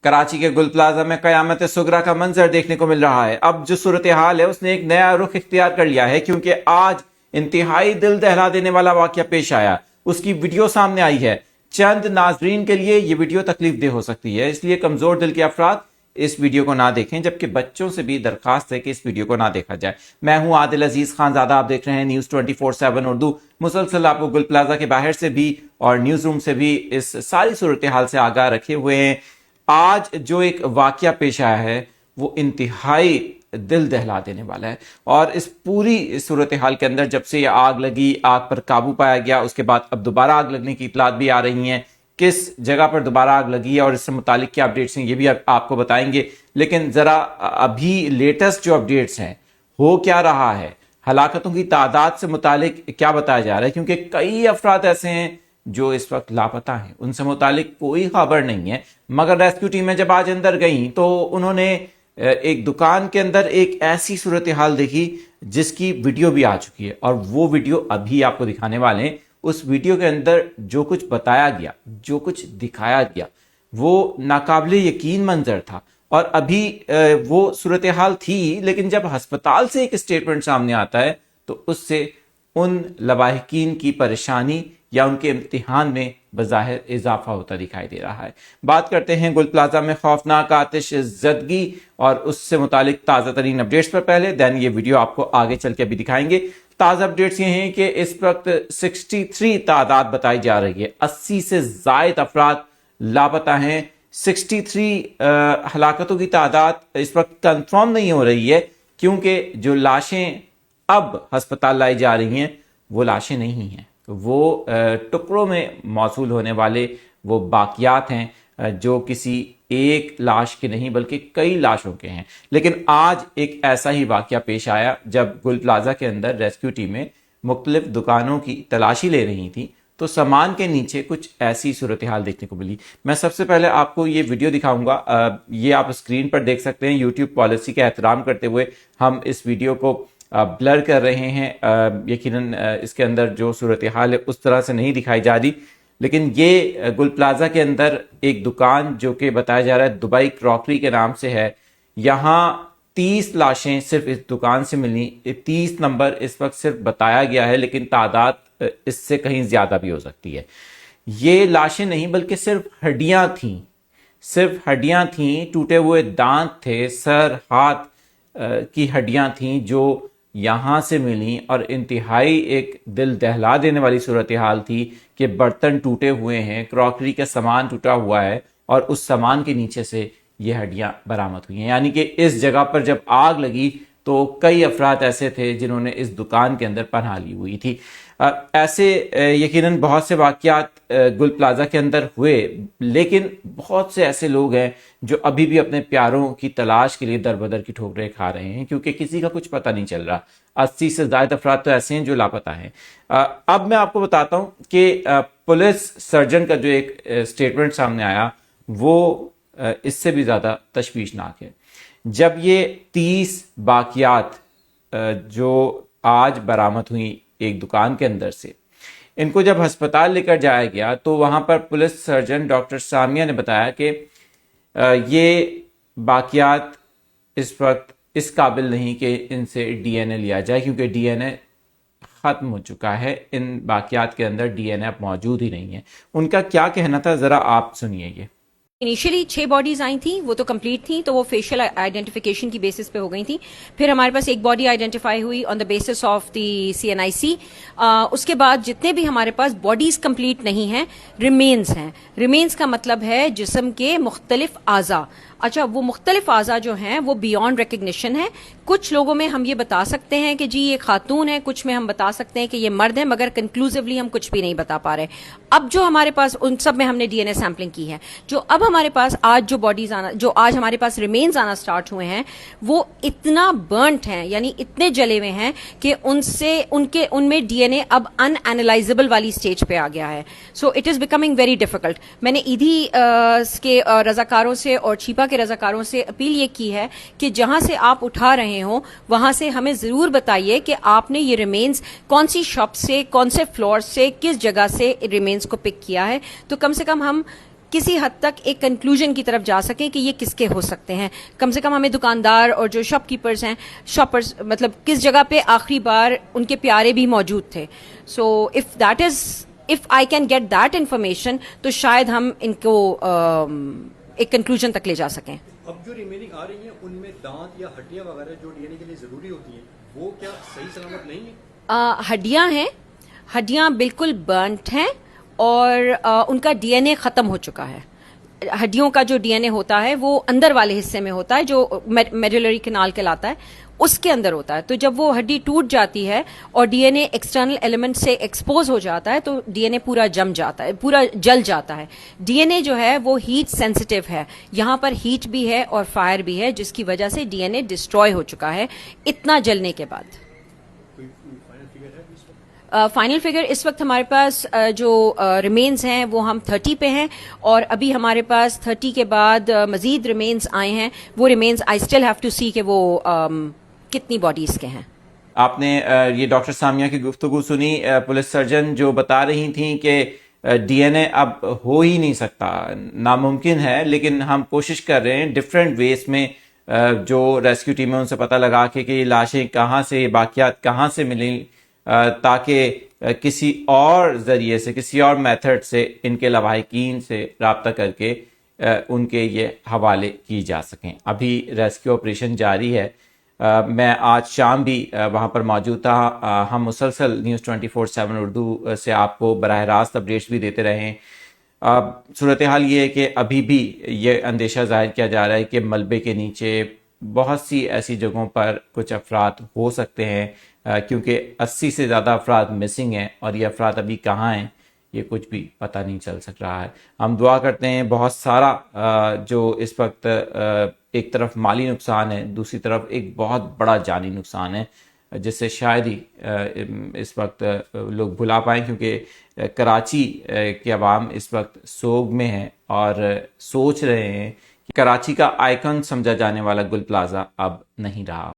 कराची के गुल प्लाजा में कयामत सुगरा का मंजर देखने को मिल रहा है। अब जो सूरत हाल है उसने एक नया रुख इख्तियार कर लिया है, क्योंकि आज इंतहाई दिल दहला देने वाला वाकया पेश आया। उसकी वीडियो सामने आई है। चंद नाजरीन के लिए ये वीडियो तकलीफ देह हो सकती है, इसलिए कमजोर दिल के अफराद इस वीडियो को ना देखें, जबकि बच्चों से भी दरखास्त है कि इस वीडियो को ना देखा जाए। मैं हूं आदिल अजीज खानजादा, आप देख रहे हैं न्यूज 24/7 उर्दू। मुसलसल आपको गुल प्लाजा के बाहर से भी और न्यूज रूम से भी इस सारी सूरत हाल से आगाह रखे हुए हैं। आज जो एक वाकया पेश आया है वो इंतहाई दिल दहला देने वाला है, और इस पूरी सूरत हाल के अंदर जब से ये आग लगी, आग पर काबू पाया गया, उसके बाद अब दोबारा आग लगने की इतलात भी आ रही हैं। किस जगह पर दोबारा आग लगी है और इससे मुतालिक क्या अपडेट्स हैं ये भी आपको बताएंगे। लेकिन ज़रा अभी लेटेस्ट जो अपडेट्स हैं, हो क्या रहा है, हलाकतों की तादाद से मुतालिक क्या बताया जा रहा है, क्योंकि कई अफराद ऐसे हैं जो इस वक्त लापता हैं, उनसे मुतालिक कोई खबर नहीं है। मगर रेस्क्यू टीमें जब आज अंदर गई तो उन्होंने एक दुकान के अंदर एक ऐसी सूरत हाल देखी जिसकी वीडियो भी आ चुकी है, और वो वीडियो अभी आपको दिखाने वाले हैं। उस वीडियो के अंदर जो कुछ बताया गया, जो कुछ दिखाया गया, वो नाकाबिले यकीन मंजर था। और अभी वो सूरत हाल थी, लेकिन जब हस्पताल से एक स्टेटमेंट सामने आता है तो उससे उन लवाहिकीन की परेशानी या उनके इम्तिहान में बज़ाहिर इजाफा होता दिखाई दे रहा है। बात करते हैं गुल प्लाजा में खौफनाक आतिश ज़दगी और उससे मुतालिक ताज़ा तरीन अपडेट्स पर। पहले दैन ये वीडियो आपको आगे चल के अभी दिखाएंगे। ताज़ा अपडेट्स ये हैं कि इस वक्त 63 तादाद बताई जा रही है, 80 से ज़ायद अफराद लापता हैं। 63 हलाकतों की तादाद इस वक्त कंफर्म नहीं हो रही है, क्योंकि जो लाशें अब हस्पताल लाई जा रही हैं वो लाशें नहीं हैं, वो टुकड़ों में मौसूल होने वाले वो बाकियात हैं जो किसी एक लाश के नहीं बल्कि कई लाशों के हैं। लेकिन आज एक ऐसा ही वाकया पेश आया जब गुल प्लाजा के अंदर रेस्क्यू टीमें मुख्तलिफ दुकानों की तलाशी ले रही थी, तो सामान के नीचे कुछ ऐसी सूरत हाल देखने को मिली। मैं सबसे पहले आपको ये वीडियो दिखाऊंगा, ये आप स्क्रीन पर देख सकते हैं। यूट्यूब पॉलिसी का एहतराम करते हुए हम इस वीडियो को ब्लर कर रहे हैं। यकीनन इसके अंदर जो सूरत हाल है उस तरह से नहीं दिखाई जा रही, लेकिन ये गुल प्लाजा के अंदर एक दुकान जो कि बताया जा रहा है दुबई क्रॉकरी के नाम से है, यहाँ 30 लाशें सिर्फ इस दुकान से मिली। 30 नंबर इस वक्त सिर्फ बताया गया है, लेकिन तादाद इससे कहीं ज्यादा भी हो सकती है। ये लाशें नहीं बल्कि सिर्फ हड्डियां थीं, सिर्फ हड्डियां थीं, टूटे हुए दांत थे, सर हाथ की हड्डियां थीं जो यहाँ से मिली। और इंतहाई एक दिल दहला देने वाली सूरत हाल थी कि बर्तन टूटे हुए हैं, क्रॉकरी का सामान टूटा हुआ है, और उस सामान के नीचे से ये हड्डियां बरामद हुई हैं। यानी कि इस जगह पर जब आग लगी तो कई अफराद ऐसे थे जिन्होंने इस दुकान के अंदर पनाह ली हुई थी। ऐसे यकीनन बहुत से वाकयात गुल प्लाजा के अंदर हुए, लेकिन बहुत से ऐसे लोग हैं जो अभी भी अपने प्यारों की तलाश के लिए दर बदर की ठोकरें खा रहे हैं, क्योंकि किसी का कुछ पता नहीं चल रहा। 80 से ज्यादा अफराद तो ऐसे हैं जो लापता हैं। अब मैं आपको बताता हूं कि पुलिस सर्जन का जो एक स्टेटमेंट सामने आया वो इससे भी ज्यादा तशवीशनाक है। जब ये 30 बाकियात जो आज बरामद हुई एक दुकान के अंदर से, इनको जब अस्पताल लेकर जाया गया तो वहां पर पुलिस सर्जन डॉक्टर सामिया ने बताया कि ये बाकियात इस वक्त इस काबिल नहीं कि इनसे डीएनए लिया जाए, क्योंकि डीएनए खत्म हो चुका है। इन बाकियात के अंदर डीएनए अब मौजूद ही नहीं है। उनका क्या कहना था, जरा आप सुनिए। ये इनिशियली 6 बॉडीज आई थी, वो तो कंप्लीट थी, तो वो फेशियल आइडेंटिफिकेशन की बेसिस पे हो गई थी। फिर हमारे पास एक बॉडी आइडेंटिफाई हुई on the basis of the CNIC। उसके बाद जितने भी हमारे पास बॉडीज कंप्लीट नहीं हैं, रिमेन्स हैं। रिमेन्स का मतलब है जिस्म के मुख्तलिफ आज़ा। अच्छा, वो मुख्तलिफ आज़ा जो हैं वो बियॉन्ड रिकग्निशन है। कुछ लोगों में हम ये बता सकते हैं कि जी ये खातून है, कुछ में हम बता सकते हैं कि ये मर्द है, मगर कंक्लूसिवली हम कुछ भी नहीं बता पा रहे। अब जो हमारे पास उन सब में हमने डीएनए सैंपलिंग की है। जो अब हमारे पास आज जो बॉडीज आना, जो आज हमारे पास रिमेन्स आना स्टार्ट हुए हैं, वो इतना बर्नट हैं, यानी इतने जले हुए हैं कि उनमें डीएनए अब अनएनालाइजेबल वाली स्टेज पे आ गया है। So it is becoming very difficult. मैंने ईदी के रजाकारों से और छिपा के रजाकारों से अपील ये की है कि जहां से आप उठा रहे हो वहां से हमें जरूर बताइए कि आपने ये रिमेन्स कौन सी शॉप से, कौन से फ्लोर से, किस जगह से रिमेन्स को पिक किया है, तो कम से कम हम کسی حد تک ایک کنکلوژن کی طرف جا سکیں کہ یہ کس کے ہو سکتے ہیں. کم سے کم ہمیں دکاندار اور جو شاپ کیپرز ہیں, شاپرز مطلب کس جگہ پہ آخری بار ان کے پیارے بھی موجود تھے. سو if I can get that information تو شاید ہم ان کو ایک کنکلوژن تک لے جا سکیں. اب جو ریمیننگ آ رہی ہیں ان میں دانت یا ہڈیاں وغیرہ جو ڈی این اے کے لیے ضروری ہوتی ہیں وہ کیا صحیح سلامت نہیں ہیں؟ ہڈیاں ہیں, ہڈیاں بالکل برنٹ ہیں اور ان کا ڈی این اے ختم ہو چکا ہے. ہڈیوں کا جو ڈی این اے ہوتا ہے وہ اندر والے حصے میں ہوتا ہے جو میڈولری کینال کہلاتا ہے, اس کے اندر ہوتا ہے. تو جب وہ ہڈی ٹوٹ جاتی ہے اور ڈی این اے ایکسٹرنل ایلیمنٹ سے ایکسپوز ہو جاتا ہے تو ڈی این اے پورا جم جاتا ہے, پورا جل جاتا ہے. ڈی این اے جو ہے وہ ہیٹ سینسیٹیو ہے, یہاں پر ہیٹ بھی ہے اور فائر بھی ہے, جس کی وجہ سے ڈی این اے ڈسٹروائے ہو چکا ہے اتنا جلنے کے بعد. فائنل فگر اس وقت ہمارے پاس جو ریمینز ہیں وہ ہم 30 پہ ہیں, اور ابھی ہمارے پاس 30 کے بعد مزید ریمینز آئے ہیں. وہ remains I still have to see کہ وہ کتنی باڈیز کے ہیں. آپ نے یہ ڈاکٹر سامیہ کی گفتگو سنی, پولیس سرجن جو بتا رہی تھیں کہ ڈی این اے اب ہو ہی نہیں سکتا, ناممکن ہے, لیکن ہم کوشش کر رہے ہیں ڈفرینٹ ویز میں. جو ریسکیو ٹیم ہے ان سے پتہ لگا کہ یہ لاشیں کہاں سے, باقیات کہاں سے ملیں, تاکہ کسی اور ذریعے سے, کسی اور میتھڈ سے ان کے لواحقین سے رابطہ کر کے ان کے یہ حوالے کی جا سکیں. ابھی ریسکیو آپریشن جاری ہے. میں آج شام بھی وہاں پر موجود تھا. ہم مسلسل نیوز 24/7 اردو سے آپ کو براہ راست اپڈیٹس بھی دیتے رہے ہیں. صورتحال یہ ہے کہ ابھی بھی یہ اندیشہ ظاہر کیا جا رہا ہے کہ ملبے کے نیچے بہت سی ایسی جگہوں پر کچھ افراد ہو سکتے ہیں, کیونکہ 80 سے زیادہ افراد مسنگ ہیں, اور یہ افراد ابھی کہاں ہیں یہ کچھ بھی پتہ نہیں چل سک رہا ہے. ہم دعا کرتے ہیں بہت سارا جو اس وقت ایک طرف مالی نقصان ہے, دوسری طرف ایک بہت بڑا جانی نقصان ہے, جس سے شاید ہی اس وقت لوگ بھلا پائیں, کیونکہ کراچی کے عوام اس وقت سوگ میں ہیں اور سوچ رہے ہیں کہ کراچی کا آئیکن سمجھا جانے والا گل پلازا اب نہیں رہا.